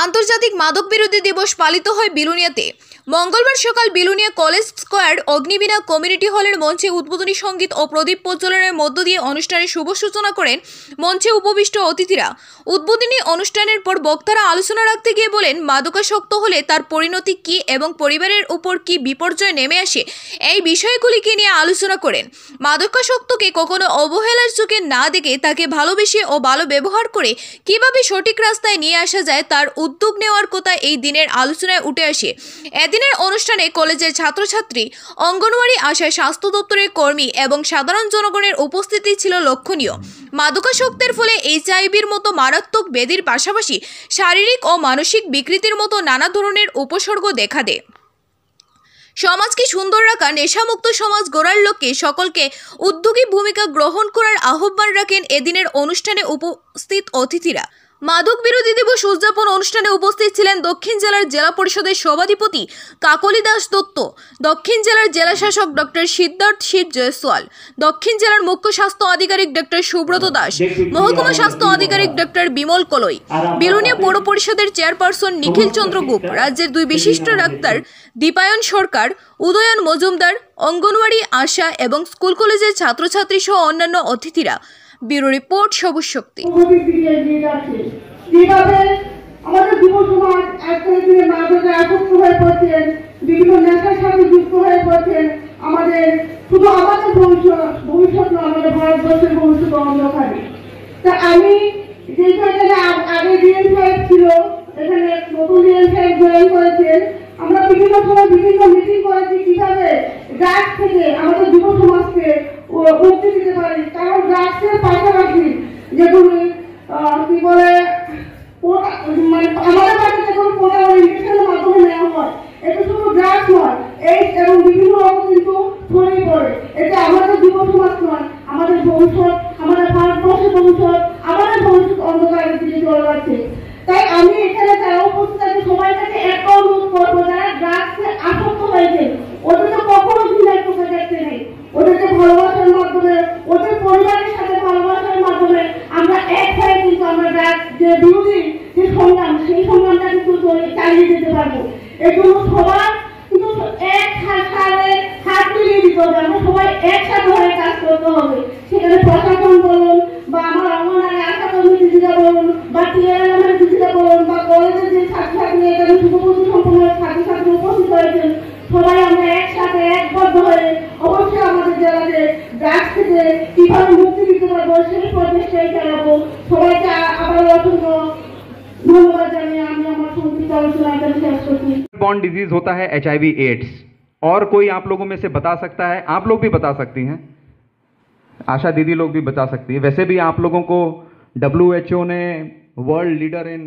আন্তর্জাতিক মাদক বিরোধী দিবস পালিত হয় বিলুনিয়াতে। মঙ্গলবার সকাল Belonia college square Agnibina community হলের মঞ্চে উদ্বোধনী সঙ্গীত ও প্রদীপ প্রজ্বলনের মধ্য দিয়ে অনুষ্ঠানের শুভ সূচনা করেন মঞ্চে উপবিষ্ট অতিথিরা। উদ্বোধনী অনুষ্ঠানের পর বক্তারা আলোচনা রাখতে গিয়ে বলেন, মাদকাসক্ত হলে তার পরিণতি কী এবং পরিবারের উপর কী বিপর্যয় নেমে আসে, এই বিষয়গুলিকে নিয়ে আলোচনা করেন। মাদকাসক্তকে কখনো অবহেলার চোখে না দেখে তাকে ভালোবেসে ও ভালো ব্যবহার করে কিভাবে সঠিক রাস্তায় নিয়ে আসা যায় তার উদ্যোগ নেওয়ার কথা এই দিনের আলোচনায় উঠে আসে। এদিনের অনুষ্ঠানে কলেজের ছাত্রছাত্রী, অঙ্গনওয়াড়ি, আশা, স্বাস্থ্য দপ্তরের কর্মী এবং সাধারণ জনগণের উপস্থিতি ছিল লক্ষণীয়। মাদকাসক্তের ফলে এইচআইভির মতো মারাত্মক ব্যাধির পাশাপাশি শারীরিক ও মানসিক বিকৃতির মতো নানা ধরনের উপসর্গ দেখা দেয়। সমাজকে সুন্দর রাখা, নেশামুক্ত সমাজ গড়ার লক্ষ্যে সকলকে উদ্যোগী ভূমিকা গ্রহণ করার আহ্বান রাখেন এদিনের অনুষ্ঠানে উপস্থিত অতিথিরা। মাদক বিরোধী দিবস উদযাপন অনুষ্ঠানে উপস্থিত ছিলেন দক্ষিণ জেলার জেলা পরিষদের সভাধিপতি কাকলি দাস দত্ত, দক্ষিণ জেলার জেলা শাসক ডক্টর সিদ্ধার্থ শীত জয়সওয়াল, দক্ষিণ জেলার মুখ্য স্বাস্থ্য আধিকারিক ডক্টর সুব্রত দাস, মহকুমা স্বাস্থ্য আধিকারিক ডক্টর বিমল কলই, বিলুনিয়া পৌর পরিষদের চেয়ারপারসন নিখিল চন্দ্র গুপ, রাজ্যের দুই বিশিষ্ট ডাক্তার দীপায়ন সরকার, উদয়ন মজুমদার, অঙ্গনওয়াড়ি, আশা এবং স্কুল কলেজের ছাত্রছাত্রী সহ অন্যান্য অতিথিরা। ব্যুরো রিপোর্ট, সবুজ শক্তি। আমাদের যুব সমাজ আজকের দিনে মাদকে আসক্ত হয়ে পড়ছেন, বিভিন্ন নেশার সাথে যুক্ত হয়ে পড়ছেন। আমাদের শুধু আমাদের ভবিষ্যৎ নয়, আমাদের ভারতবর্ষের ভবিষ্যৎ অন্ধকারে। তা আমি যেখানে আগে ডিএম সাহেব ছিল, এখানে নতুন ডিএম সাহেব জয়েন করেছেন। আমরা বিভিন্ন সময় বিভিন্ন মিটিং করেছি কিভাবে ড্রাগস থেকে আমাদের যুব সমাজকে মুক্তি দিতে পারি। কারণ ড্রাগসের পাশাপাশি যেগুলি কি বলে আমাদের বাড়িতে কোনো প্রোগ্রাম ইনজেকশনের মাধ্যমে নেওয়া হয়, এটা শুধু ড্রাগস নয়, এইডস এবং বিভিন্ন রকম কিন্তু ছড়িয়ে পড়ে। এটা আমাদের যুব সমাজ নয়, আমাদের ভবিষ্যৎ, আমাদের ভারতবর্ষের ভবিষ্যৎ, আমাদের ভবিষ্যৎ অন্ধকারের দিকে চলে যাচ্ছে। তাই আমি এখানে যারা উপস্থিত আছে সবাই থেকে একটা অনুরোধ করবো, যারা ড্রাগসে আসক্ত হয়েছে ওদেরকে কখনো ঘৃণার চোখে দেখতে নেই। ওদেরকে ভালোবাসার মাধ্যমে, ওদের পরিবারের সাথে ভালোবাসার মাধ্যমে আমরা এক হয়ে কিন্তু আমরা ড্রাগস যে বিরোধী যে সংগ্রাম, সেই সংগ্রামটা কিন্তু চালিয়ে যেতে পারবো। এই জন্য সবার কিন্তু এক সাথে হাত মিলিয়ে দিতে হবে, আমরা সবাই একসাথে হয়ে কাজ করতে হবে। সেখানে প্রশাসন বলুন বা আমার অঙ্গনওয়াড়ি আশা কর্মী দিদিরা বলুন বা টিআরএমের দিদিরা বলুন বা কলেজের যে ছাত্রছাত্রী, এখানে শুভবুদ্ধি সম্পন্ন ছাত্রছাত্রী উপস্থিত হয়েছেন, সবাই আমরা একসাথে একবদ্ধ হয়ে অবশ্যই আমাদের জেলাতে ড্রাগস থেকে কিভাবে মুক্তি দিতে পারবো সেই প্রচেষ্টাই চালাবো। সবাইকে আবার অসংখ্য ধন্যবাদ জানিয়ে আমি আমার সংক্ষিপ্ত আলোচনা এখানে শেষ করছি। बॉर्न डिजीज होता है HIV एड्स, और कोई आप लोगों में से बता सकता है? आप लोग भी बता सकती हैं, आशा दीदी लोग भी बता सकती है। वैसे भी आप लोगों को WHO ने वर्ल्ड लीडर इन